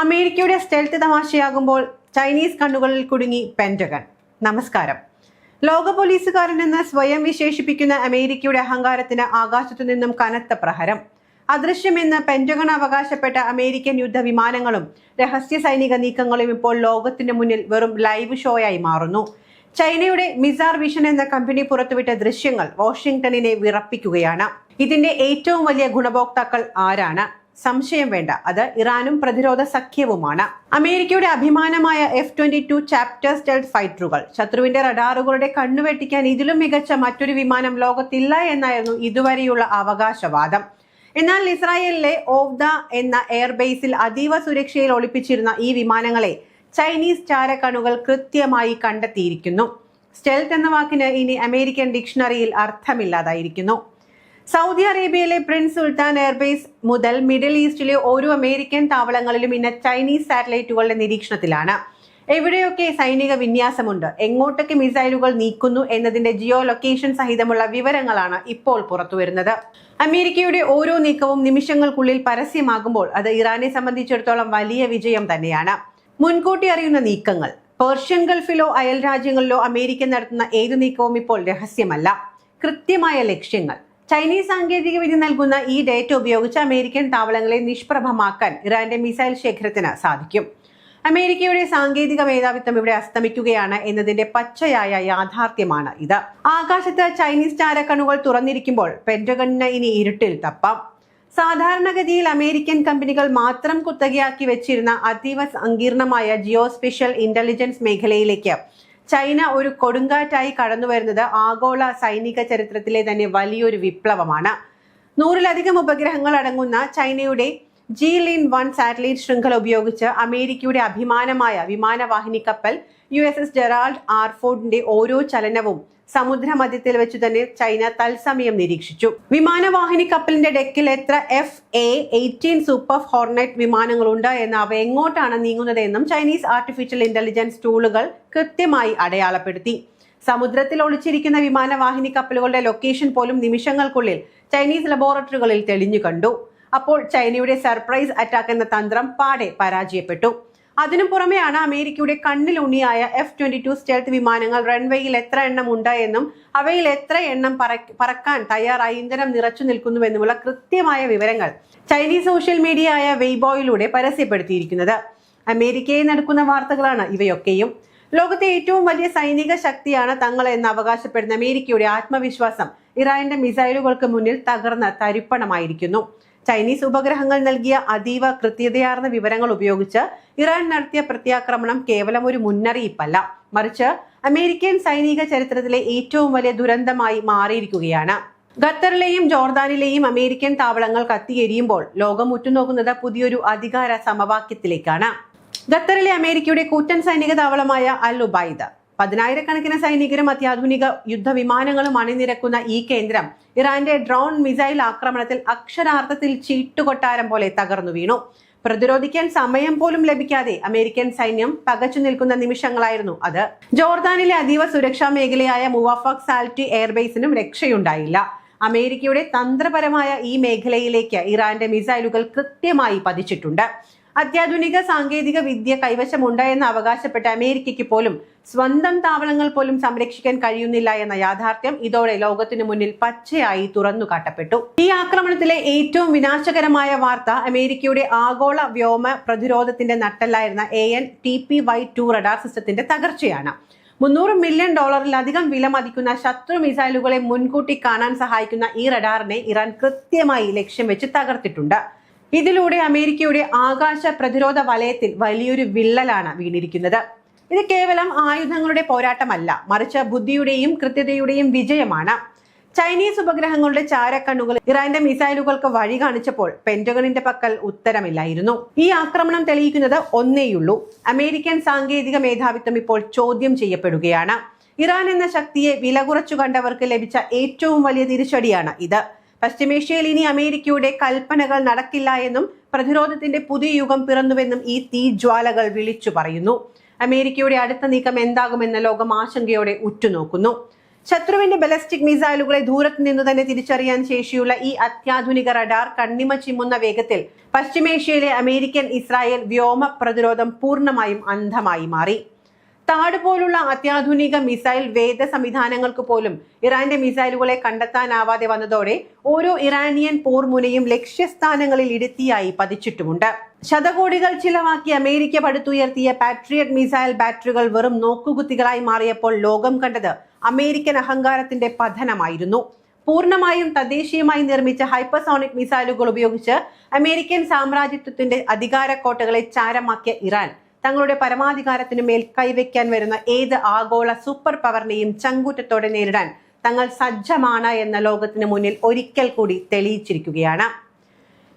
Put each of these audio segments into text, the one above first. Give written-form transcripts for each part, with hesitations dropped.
അമേരിക്കയുടെ stealth തമാശയാകുമ്പോൾ Chinese കണ്ണുകളിൽ കുടുങ്ങി പെന്റഗൺ. നമസ്കാരം. ലോക പോലീസുകാരനെന്ന് സ്വയം വിശേഷിപ്പിക്കുന്ന അമേരിക്കയുടെ അഹങ്കാരത്തിന് ആകാശത്തു നിന്നും കനത്ത പ്രഹരം. അദൃശ്യമെന്ന് പെന്റഗൺ അവകാശപ്പെട്ട അമേരിക്കൻ യുദ്ധവിമാനങ്ങളും രഹസ്യ സൈനിക നീക്കങ്ങളും ഇപ്പോൾ ലോകത്തിന് മുന്നിൽ വെറും ലൈവ് ഷോയായി മാറുന്നു. ചൈനയുടെ മിസാർ വിഷൻ എന്ന കമ്പനി പുറത്തുവിട്ട ദൃശ്യങ്ങൾ വാഷിംഗ്ടണിനെ വിറപ്പിക്കുകയാണ്. ഇതിന്റെ ഏറ്റവും വലിയ ഗുണഭോക്താക്കൾ ആരാണ്? സംശയം വേണ്ട, അത് ഇറാനും പ്രതിരോധ സഖ്യവുമാണ്. അമേരിക്കയുടെ അഭിമാനമായ F-22 ചാപ്റ്റർ സ്റ്റെൽത്ത് ഫൈറ്ററുകൾ ശത്രുവിന്റെ റഡാറുകളുടെ കണ്ണുവെട്ടിക്കാൻ ഇതിലും മികച്ച മറ്റൊരു വിമാനം ലോകത്തില്ല എന്നായിരുന്നു ഇതുവരെയുള്ള അവകാശവാദം. എന്നാൽ ഇസ്രായേലിലെ ഓവ്ദ എന്ന എയർബേസിൽ അതീവ സുരക്ഷയിൽ ഒളിപ്പിച്ചിരുന്ന ഈ വിമാനങ്ങളെ ചൈനീസ് ചാരക്കണ്ണുകൾ കൃത്യമായി കണ്ടെത്തിയിരിക്കുന്നു. സ്റ്റെൽത്ത് എന്ന വാക്കിന് ഇനി അമേരിക്കൻ ഡിക്ഷണറിയിൽ അർത്ഥമില്ലാതായിരിക്കുന്നു. സൗദി അറേബ്യയിലെ പ്രിൻസ് സുൽത്താൻ എയർബേസ് മുതൽ മിഡിൽ ഈസ്റ്റിലെ ഓരോ അമേരിക്കൻ താവളങ്ങളിലും ഇന്ന് ചൈനീസ് സാറ്റലൈറ്റുകളുടെ നിരീക്ഷണത്തിലാണ്. എവിടെയൊക്കെ സൈനിക വിന്യാസമുണ്ട്, എങ്ങോട്ടൊക്കെ മിസൈലുകൾ നീക്കുന്നു എന്നതിന്റെ ജിയോ ലൊക്കേഷൻ സഹിതമുള്ള വിവരങ്ങളാണ് ഇപ്പോൾ പുറത്തുവരുന്നത്. അമേരിക്കയുടെ ഓരോ നീക്കവും നിമിഷങ്ങൾക്കുള്ളിൽ പരസ്യമാകുമ്പോൾ അത് ഇറാനെ സംബന്ധിച്ചിടത്തോളം വലിയ വിജയം തന്നെയാണ്. മുൻകൂട്ടി അറിയുന്ന നീക്കങ്ങൾ. പേർഷ്യൻ ഗൾഫിലോ അയൽ രാജ്യങ്ങളിലോ അമേരിക്ക നടത്തുന്ന ഏതു നീക്കവും ഇപ്പോൾ രഹസ്യമല്ല. കൃത്യമായ ലക്ഷ്യങ്ങൾ. ചൈനീസ് സാങ്കേതിക വിദ്യ നൽകുന്ന ഈ ഡേറ്റ ഉപയോഗിച്ച് അമേരിക്കൻ താവളങ്ങളെ നിഷ്പ്രഭമാക്കാൻ ഇറാന്റെ മിസൈൽ ശേഖരത്തിന് സാധിക്കും. അമേരിക്കയുടെ സാങ്കേതിക മേധാവിത്വം ഇവിടെ അസ്തമിക്കുകയാണ് എന്നതിന്റെ പച്ചയായ യാഥാർത്ഥ്യമാണ് ഇത്. ആകാശത്ത് ചൈനീസ് ചാരക്കണ്ണുകൾ തുറന്നിരിക്കുമ്പോൾ പെന്റഗണിന് ഇനി ഇരുട്ടിൽ തപ്പാം. സാധാരണഗതിയിൽ അമേരിക്കൻ കമ്പനികൾ മാത്രം കുത്തകയാക്കി വെച്ചിരുന്ന അതീവ സങ്കീർണമായ ജിയോ സ്പേഷ്യൽ ഇന്റലിജൻസ് മേഖലയിലേക്ക് ചൈന ഒരു കൊടുങ്കാറ്റായി കടന്നു വരുന്നത് ആഗോള സൈനിക ചരിത്രത്തിലെ തന്നെ വലിയൊരു വിപ്ലവമാണ്. 100-ലധികം ഉപഗ്രഹങ്ങൾ അടങ്ങുന്ന ചൈനയുടെ Jilin-1 സാറ്റലൈറ്റ് ശൃംഖല ഉപയോഗിച്ച് അമേരിക്കയുടെ അഭിമാനമായ വിമാനവാഹിനി കപ്പൽ USS ജെറാൾഡ് ആർ ഫോർഡിന്റെ ഓരോ ചലനവും സമുദ്രമധ്യത്തിൽ വെച്ച് തന്നെ ചൈന തത്സമയം നിരീക്ഷിച്ചു. വിമാനവാഹിനി കപ്പലിന്റെ ഡെക്കിൽ എത്ര F/A-18 സൂപ്പർ ഹോർനെറ്റ് വിമാനങ്ങളുണ്ട് എന്ന് അവ എങ്ങോട്ടാണ് നീങ്ങുന്നത് എന്നും ചൈനീസ് ആർട്ടിഫിഷ്യൽ ഇന്റലിജൻസ് ടൂളുകൾ കൃത്യമായി അടയാളപ്പെടുത്തി. സമുദ്രത്തിൽ ഒളിച്ചിരിക്കുന്ന വിമാനവാഹിനി കപ്പലുകളുടെ ലൊക്കേഷൻ പോലും നിമിഷങ്ങൾക്കുള്ളിൽ ചൈനീസ് ലബോറട്ടറികളിൽ തെളിഞ്ഞു കണ്ടു. അപ്പോൾ ചൈനയുടെ സർപ്രൈസ് അറ്റാക്ക് എന്ന തന്ത്രം പാടെ പരാജയപ്പെട്ടു. അതിനു പുറമെയാണ് അമേരിക്കയുടെ കണ്ണിലുണ്ണിയായ F-22 സ്റ്റെൽത്ത് വിമാനങ്ങൾ റൺവേയിൽ എത്ര എണ്ണം ഉണ്ട് എന്നും അവയിൽ എത്ര എണ്ണം പറക്കാൻ തയ്യാറായി ഇന്ധനം നിറച്ചു നിൽക്കുന്നുവെന്നുമുള്ള കൃത്യമായ വിവരങ്ങൾ ചൈനീസ് സോഷ്യൽ മീഡിയ ആയ വെയ്ബോയിലൂടെ പരസ്യപ്പെടുത്തിയിരിക്കുന്നത്. അമേരിക്കയിൽ നടക്കുന്ന വാർത്തകളാണ് ഇവയൊക്കെയും. ലോകത്തെ ഏറ്റവും വലിയ സൈനിക ശക്തിയാണ് തങ്ങൾ എന്ന് അവകാശപ്പെടുന്ന അമേരിക്കയുടെ ആത്മവിശ്വാസം ഇറാന്റെ മിസൈലുകൾക്ക് മുന്നിൽ തകർന്ന തരിപ്പണമായിരിക്കുന്നു. ചൈനീസ് ഉപഗ്രഹങ്ങൾ നൽകിയ അതീവ കൃത്യതയാർന്ന വിവരങ്ങൾ ഉപയോഗിച്ച് ഇറാൻ നടത്തിയ പ്രത്യാക്രമണം കേവലം ഒരു മുന്നറിയിപ്പല്ല, മറിച്ച് അമേരിക്കൻ സൈനിക ചരിത്രത്തിലെ ഏറ്റവും വലിയ ദുരന്തമായി മാറിയിരിക്കുകയാണ്. ഖത്തറിലെയും ജോർദാനിലെയും അമേരിക്കൻ താവളങ്ങൾ കത്തിയെരിയുമ്പോൾ ലോകം ഉറ്റുനോക്കുന്നത് പുതിയൊരു അധികാര സമവാക്യത്തിലേക്കാണ്. ഖത്തറിലെ അമേരിക്കയുടെ കൂറ്റൻ സൈനിക താവളമായ അൽ ഉബൈദ, 10,000-കണക്കിന് സൈനികരും അത്യാധുനിക യുദ്ധവിമാനങ്ങളും അണിനിരക്കുന്ന ഈ കേന്ദ്രം ഇറാന്റെ ഡ്രോൺ മിസൈൽ ആക്രമണത്തിൽ അക്ഷരാർത്ഥത്തിൽ ചീട്ടുകൊട്ടാരം പോലെ തകർന്നു വീണു. പ്രതിരോധിക്കാൻ സമയം പോലും ലഭിക്കാതെ അമേരിക്കൻ സൈന്യം പകച്ചു നിൽക്കുന്ന നിമിഷങ്ങളായിരുന്നു അത്. ജോർദാനിലെ അതീവ സുരക്ഷാ മേഖലയായ മുവാഫക് സാൽറ്റി എയർബേസിനും രക്ഷയുണ്ടായില്ല. അമേരിക്കയുടെ തന്ത്രപരമായ ഈ മേഖലയിലേക്ക് ഇറാന്റെ മിസൈലുകൾ കൃത്യമായി പതിച്ചിട്ടുണ്ട്. അത്യാധുനിക സാങ്കേതിക വിദ്യ കൈവശമുണ്ട് എന്ന് അവകാശപ്പെട്ട അമേരിക്കയ്ക്ക് പോലും സ്വന്തം താവളങ്ങൾ പോലും സംരക്ഷിക്കാൻ കഴിയുന്നില്ല എന്ന യാഥാർത്ഥ്യം ഇതോടെ ലോകത്തിനു മുന്നിൽ പച്ചയായി തുറന്നു കാട്ടപ്പെട്ടു. ഈ ആക്രമണത്തിലെ ഏറ്റവും വിനാശകരമായ വാർത്ത അമേരിക്കയുടെ ആഗോള വ്യോമ പ്രതിരോധത്തിന്റെ നട്ടെല്ലായിരുന്ന AN/TPY-2 റഡാർ സിസ്റ്റത്തിന്റെ തകർച്ചയാണ്. $300 മില്യൺ വില മതിക്കുന്ന ശത്രു മിസൈലുകളെ മുൻകൂട്ടി കാണാൻ സഹായിക്കുന്ന ഈ റഡാറിനെ ഇറാൻ കൃത്യമായി ലക്ഷ്യം വെച്ച് തകർത്തിട്ടുണ്ട്. ഇതിലൂടെ അമേരിക്കയുടെ ആകാശ പ്രതിരോധ വലയത്തിൽ വലിയൊരു വിള്ളലാണ് വീണിരിക്കുന്നത്. ഇത് കേവലം ആയുധങ്ങളുടെ പോരാട്ടമല്ല, മറിച്ച് ബുദ്ധിയുടെയും കൃത്യതയുടെയും വിജയമാണ്. ചൈനീസ് ഉപഗ്രഹങ്ങളുടെ ചാരക്കണ്ണുകൾ ഇറാന്റെ മിസൈലുകൾക്ക് വഴി കാണിച്ചപ്പോൾ പെന്റഗണിന്റെ പക്കൽ ഉത്തരമില്ലായിരുന്നു. ഈ ആക്രമണം തെളിയിക്കുന്നത് ഒന്നേയുള്ളൂ: അമേരിക്കൻ സാങ്കേതിക മേധാവിത്വം ഇപ്പോൾ ചോദ്യം ചെയ്യപ്പെടുകയാണ്. ഇറാൻ എന്ന ശക്തിയെ വില കുറച്ചു കണ്ടവർക്ക് ലഭിച്ച ഏറ്റവും വലിയ തിരിച്ചടിയാണ് ഇത്. പശ്ചിമേഷ്യയിൽ ഇനി അമേരിക്കയുടെ കൽപ്പനകൾ നടക്കില്ല എന്നും പ്രതിരോധത്തിന്റെ പുതിയ യുഗം പിറന്നുവെന്നും ഈ തീജ്വാലകൾ വിളിച്ചു പറയുന്നു. അമേരിക്കയുടെ അടുത്ത നീക്കം എന്താകുമെന്ന് ലോകം ആശങ്കയോടെ ഉറ്റുനോക്കുന്നു. ശത്രുവിന്റെ ബലസ്റ്റിക് മിസൈലുകളെ ദൂരത്ത് നിന്ന് തന്നെ തിരിച്ചറിയാൻ ശേഷിയുള്ള ഈ അത്യാധുനിക റഡാർ കണ്ണിമ ചിമ്മുന്ന വേഗത്തിൽ പശ്ചിമേഷ്യയിലെ അമേരിക്കൻ ഇസ്രായേൽ വ്യോമ പ്രതിരോധം പൂർണ്ണമായും അന്ധമായി മാറി. താഡ് പോലുള്ള അത്യാധുനിക മിസൈൽ വേദ സംവിധാനങ്ങൾക്ക് പോലും ഇറാന്റെ മിസൈലുകളെ കണ്ടെത്താനാവാതെ വന്നതോടെ ഓരോ ഇറാനിയൻ പോർമുനയും ലക്ഷ്യസ്ഥാനങ്ങളിൽ ഇടുത്തിയായി പതിച്ചിട്ടുമുണ്ട്. ശതകോടികൾ ചിലവാക്കി അമേരിക്ക പടുത്തുയർത്തിയ പാട്രിയറ്റ് മിസൈൽ ബാറ്ററികൾ വെറും നോക്കുകുത്തികളായി മാറിയപ്പോൾ ലോകം കണ്ടത് അമേരിക്കൻ അഹങ്കാരത്തിന്റെ പതനമായിരുന്നു. പൂർണ്ണമായും തദ്ദേശീയമായി നിർമ്മിച്ച ഹൈപ്പർസോണിക് മിസൈലുകൾ ഉപയോഗിച്ച് അമേരിക്കൻ സാമ്രാജ്യത്വത്തിന്റെ അധികാരക്കോട്ടകളെ ചാരമാക്കിയ ഇറാൻ തങ്ങളുടെ പരമാധികാരത്തിനു മേൽ കൈവയ്ക്കാൻ വരുന്ന ഏത് ആഗോള സൂപ്പർ പവറിനെയും ചങ്കൂറ്റത്തോടെ നേരിടാൻ തങ്ങൾ സജ്ജമാണ് എന്ന ലോകത്തിന് മുന്നിൽ ഒരിക്കൽ കൂടി തെളിയിച്ചിരിക്കുകയാണ്.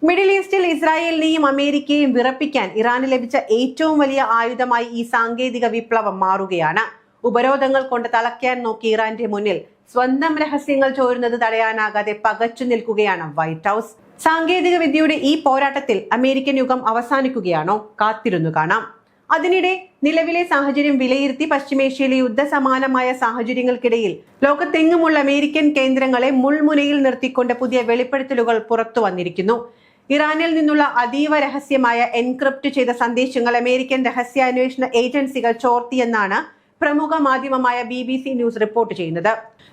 മിഡിൽ ഈസ്റ്റിൽ ഇസ്രായേലിനെയും അമേരിക്കയെയും വിറപ്പിക്കാൻ ഇറാന് ലഭിച്ച ഏറ്റവും വലിയ ആയുധമായി ഈ സാങ്കേതിക വിപ്ലവം മാറുകയാണ്. ഉപരോധങ്ങൾ കൊണ്ട് തളയ്ക്കാൻ നോക്കി ഇറാന്റെ മുന്നിൽ സ്വന്തം രഹസ്യങ്ങൾ ചോരുന്നത് തടയാനാകാതെ പകച്ചു നിൽക്കുകയാണ് വൈറ്റ് ഹൗസ്. സാങ്കേതിക വിദ്യയുടെ ഈ പോരാട്ടത്തിൽ അമേരിക്കൻ യുഗം അവസാനിക്കുകയാണോ? കാത്തിരുന്നു കാണാം. അതിനിടെ നിലവിലെ സാഹചര്യം വിലയിരുത്തി പശ്ചിമേഷ്യയിലെ യുദ്ധസമാനമായ സാഹചര്യങ്ങൾക്കിടയിൽ ലോകത്തെങ്ങുമുള്ള അമേരിക്കൻ കേന്ദ്രങ്ങളെ മുൾമുനയിൽ നിർത്തിക്കൊണ്ട് പുതിയ വെളിപ്പെടുത്തലുകൾ പുറത്തു വന്നിരിക്കുന്നു. ഇറാനിൽ നിന്നുള്ള അതീവ രഹസ്യമായ എൻക്രിപ്റ്റ് ചെയ്ത സന്ദേശങ്ങൾ അമേരിക്കൻ രഹസ്യാന്വേഷണ ഏജൻസികൾ ചോർത്തിയെന്നാണ് പ്രമുഖ മാധ്യമമായ BBC ന്യൂസ് റിപ്പോർട്ട് ചെയ്യുന്നത്.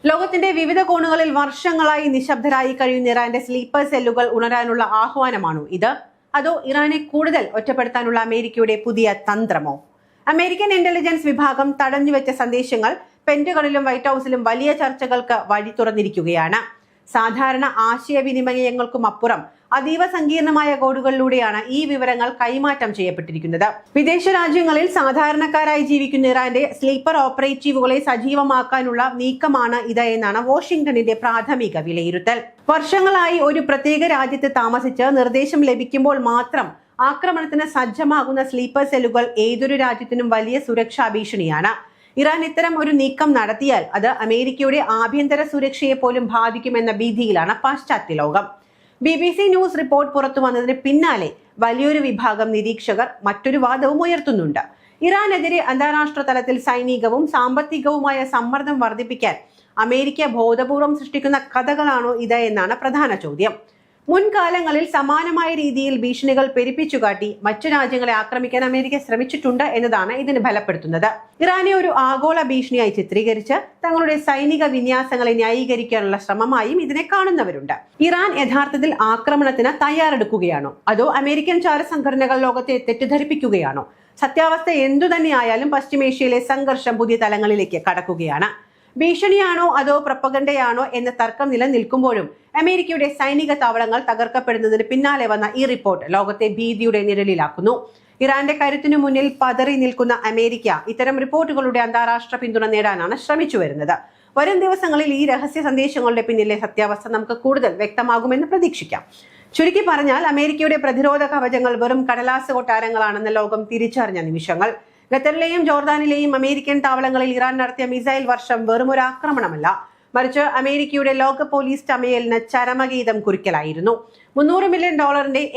ലോകത്തിന്റെ വിവിധ കോണുകളിൽ വർഷങ്ങളായി നിശബ്ദരായി കഴിയുന്ന ഇറാന്റെ സ്ലീപ്പർ സെല്ലുകൾ ഉണരാനുള്ള ആഹ്വാനമാണോ ഇത്? അതോ ഇറാനെ കൂടുതൽ ഒറ്റപ്പെടുത്താനുള്ള അമേരിക്കയുടെ പുതിയ തന്ത്രമോ? അമേരിക്കൻ ഇന്റലിജൻസ് വിഭാഗം തടഞ്ഞുവെച്ച സന്ദേശങ്ങൾ പെന്റഗണിലും വൈറ്റ് ഹൗസിലും വലിയ ചർച്ചകൾക്ക് വഴി തുറന്നിരിക്കുകയാണ്. സാധാരണ ആശയവിനിമയങ്ങൾക്കും അപ്പുറം അതീവ സങ്കീർണമായ കോഡുകളിലൂടെയാണ് ഈ വിവരങ്ങൾ കൈമാറ്റം ചെയ്യപ്പെട്ടിരിക്കുന്നത്. വിദേശ രാജ്യങ്ങളിൽ സാധാരണക്കാരായി ജീവിക്കുന്ന ഇറാന്റെ സ്ലീപ്പർ ഓപ്പറേറ്റീവുകളെ സജീവമാക്കാനുള്ള നീക്കമാണ് ഇത് എന്നാണ് വാഷിംഗ്ടണിന്റെ പ്രാഥമിക വിലയിരുത്തൽ. വർഷങ്ങളായി ഒരു പ്രത്യേക രാജ്യത്ത് താമസിച്ച് നിർദ്ദേശം ലഭിക്കുമ്പോൾ മാത്രം ആക്രമണത്തിന് സജ്ജമാകുന്ന സ്ലീപ്പർ സെല്ലുകൾ ഏതൊരു രാജ്യത്തിനും വലിയ സുരക്ഷാ ഭീഷണിയാണ്. ഇറാൻ ഇത്തരം ഒരു നീക്കം നടത്തിയാൽ അത് അമേരിക്കയുടെ ആഭ്യന്തര സുരക്ഷയെ പോലും ബാധിക്കുമെന്ന ഭീതിയിലാണ് പാശ്ചാത്യ ലോകം. BBC ന്യൂസ് റിപ്പോർട്ട് പുറത്തു വന്നതിന് പിന്നാലെ വലിയൊരു വിഭാഗം നിരീക്ഷകർ മറ്റൊരു വാദവും ഉയർത്തുന്നുണ്ട്. ഇറാനെതിരെ അന്താരാഷ്ട്ര തലത്തിൽ സൈനികവും സാമ്പത്തികവുമായ സമ്മർദ്ദം വർദ്ധിപ്പിക്കാൻ അമേരിക്ക ബോധപൂർവം സൃഷ്ടിക്കുന്ന കഥകളാണോ ഇത് എന്നാണ് പ്രധാന ചോദ്യം. മുൻകാലങ്ങളിൽ സമാനമായ രീതിയിൽ ഭീഷണികൾ പെരുപ്പിച്ചുകാട്ടി മറ്റു രാജ്യങ്ങളെ ആക്രമിക്കാൻ അമേരിക്ക ശ്രമിച്ചിട്ടുണ്ട് എന്നതാണ് ഇതിന് ബലപ്പെടുത്തുന്നത്. ഇറാനെ ഒരു ആഗോള ഭീഷണിയായി ചിത്രീകരിച്ച് തങ്ങളുടെ സൈനിക വിന്യാസങ്ങളെ ന്യായീകരിക്കാനുള്ള ശ്രമമായും ഇതിനെ കാണുന്നവരുണ്ട്. ഇറാൻ യഥാർത്ഥത്തിൽ ആക്രമണത്തിന് തയ്യാറെടുക്കുകയാണോ? അതോ അമേരിക്കൻ ചാരസംഘടനകൾ ലോകത്തെ തെറ്റിദ്ധരിപ്പിക്കുകയാണോ? സത്യാവസ്ഥ എന്തു തന്നെയായാലും പശ്ചിമേഷ്യയിലെ സംഘർഷം പുതിയ തലങ്ങളിലേക്ക് കടക്കുകയാണ്. ഭീഷണിയാണോ അതോ പ്രൊപ്പഗണ്ടയാണോ എന്ന തർക്കം നിലനിൽക്കുമ്പോഴും അമേരിക്കയുടെ സൈനിക താവളങ്ങൾ തകർക്കപ്പെടുന്നതിന് പിന്നാലെ വന്ന ഈ റിപ്പോർട്ട് ലോകത്തെ ഭീതിയുടെ നിഴലിലാക്കുന്നു. ഇറാന്റെ കരുത്തിനു മുന്നിൽ പതറി നിൽക്കുന്ന അമേരിക്ക ഇത്തരം റിപ്പോർട്ടുകളുടെ അന്താരാഷ്ട്ര പിന്തുണ നേടാനാണ് ശ്രമിച്ചു വരുന്നത്. വരും ദിവസങ്ങളിൽ ഈ രഹസ്യ സന്ദേശങ്ങളുടെ പിന്നിലെ സത്യാവസ്ഥ നമുക്ക് കൂടുതൽ വ്യക്തമാകുമെന്ന് പ്രതീക്ഷിക്കാം. ചുരുക്കി പറഞ്ഞാൽ അമേരിക്കയുടെ പ്രതിരോധ കവചങ്ങൾ വെറും കടലാസ് കൊട്ടാരങ്ങളാണെന്ന് ലോകം തിരിച്ചറിഞ്ഞ നിമിഷങ്ങൾ. ഖത്തറിലെയും ജോർദാനിലെയും അമേരിക്കൻ താവളങ്ങളിൽ ഇറാൻ നടത്തിയ മിസൈൽ വർഷം വെറും ഒരു ആക്രമണമല്ല, മറിച്ച് അമേരിക്കയുടെ ലോക പോലീസ് ചമയലിന് ചരമഗീതം കുറിക്കലായിരുന്നു. $300 മില്യൺ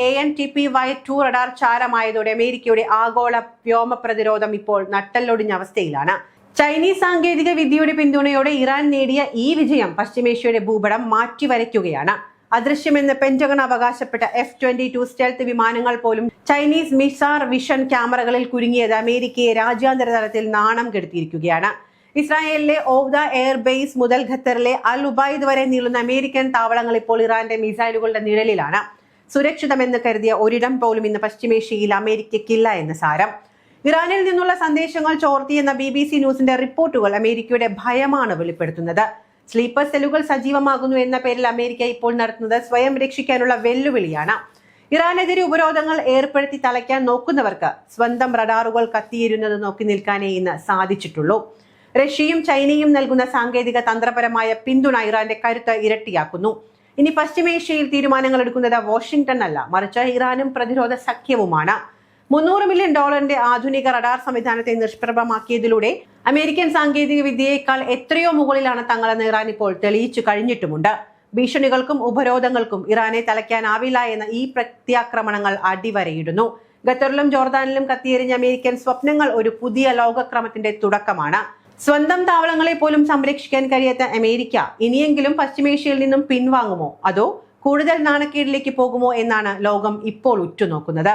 ANTPY-2 റഡാർ ചാരമായതോടെ അമേരിക്കയുടെ ആഗോള വ്യോമ പ്രതിരോധം ഇപ്പോൾ നട്ടെല്ലൊടിഞ്ഞ അവസ്ഥയിലാണ്. ചൈനീസ് സാങ്കേതിക വിദ്യയുടെ പിന്തുണയോടെ ഇറാൻ നേടിയ ഈ വിജയം പശ്ചിമേഷ്യയുടെ ഭൂപടം മാറ്റിവരയ്ക്കുകയാണ്. അദൃശ്യമെന്ന് പെന്റഗൺ അവകാശപ്പെട്ട F-22 സ്റ്റെൽത്ത് വിമാനങ്ങൾ പോലും ചൈനീസ് മിസാർ വിഷൻ ക്യാമറകളിൽ കുരുങ്ങിയത് അമേരിക്കയെ രാജ്യാന്തര തലത്തിൽ നാണം കെടുത്തിയിരിക്കുകയാണ്. ഇസ്രായേലിലെ ഓവ്ദ എയർബേസ് മുതൽ ഖത്തറിലെ അൽ ഉബൈദ് വരെ നീളുന്ന അമേരിക്കൻ താവളങ്ങൾ ഇപ്പോൾ ഇറാന്റെ മിസൈലുകളുടെ നിഴലിലാണ്. സുരക്ഷിതമെന്ന് കരുതിയ ഒരിടം പോലും ഇന്ന് പശ്ചിമേഷ്യയിൽ അമേരിക്കയ്ക്കില്ല എന്ന് സാരം. ഇറാനിൽ നിന്നുള്ള സന്ദേശങ്ങൾ ചോർത്തിയെന്ന BBC ന്യൂസിന്റെ റിപ്പോർട്ടുകൾ അമേരിക്കയുടെ ഭയമാണ് വെളിപ്പെടുത്തുന്നത്. സ്ലീപ്പർ സെല്ലുകൾ സജീവമാകുന്നു എന്ന പേരിൽ അമേരിക്ക ഇപ്പോൾ നടത്തുന്നത് സ്വയം രക്ഷിക്കാനുള്ള വെല്ലുവിളിയാണ്. ഇറാനെതിരെ ഉപരോധങ്ങൾ ഏർപ്പെടുത്തി തളയ്ക്കാൻ നോക്കുന്നവർക്ക് സ്വന്തം റഡാറുകൾ കത്തിയിരുന്നത് നോക്കി നിൽക്കാനേ ഇന്ന് സാധിച്ചിട്ടുള്ളൂ. റഷ്യയും ചൈനയും നൽകുന്ന സാങ്കേതിക തന്ത്രപരമായ പിന്തുണ ഇറാന്റെ കരുത്ത് ഇരട്ടിയാക്കുന്നു. ഇനി പശ്ചിമേഷ്യയിൽ തീരുമാനങ്ങൾ എടുക്കുന്നത് വാഷിംഗ്ടൺ അല്ല, മറിച്ച് ഇറാനും പ്രതിരോധ സഖ്യവുമാണ്. $300 മില്യൺ ആധുനിക റഡാർ സംവിധാനത്തെ നിഷ്പ്രഭമാക്കിയതിലൂടെ അമേരിക്കൻ സാങ്കേതിക വിദ്യയേക്കാൾ എത്രയോ മുകളിലാണ് തങ്ങളെന്ന് ഇറാൻ ഇപ്പോൾ തെളിയിച്ചു കഴിഞ്ഞിട്ടുമുണ്ട്. ഭീഷണികൾക്കും ഉപരോധങ്ങൾക്കും ഇറാനെ തളയ്ക്കാനാവില്ല എന്ന ഈ പ്രത്യാക്രമണങ്ങൾ അടിവരയിടുന്നു. ഖത്തറിലും ജോർദാനിലും കത്തിയെരിഞ്ഞ അമേരിക്കൻ സ്വപ്നങ്ങൾ ഒരു പുതിയ ലോകക്രമത്തിന്റെ തുടക്കമാണ്. സ്വന്തം താവളങ്ങളെ പോലും സംരക്ഷിക്കാൻ കഴിയാത്ത അമേരിക്ക ഇനിയെങ്കിലും പശ്ചിമേഷ്യയിൽ നിന്നും പിൻവാങ്ങുമോ അതോ കൂടുതൽ നാണക്കേടിലേക്ക് പോകുമോ എന്നാണ് ലോകം ഇപ്പോൾ ഉറ്റുനോക്കുന്നത്.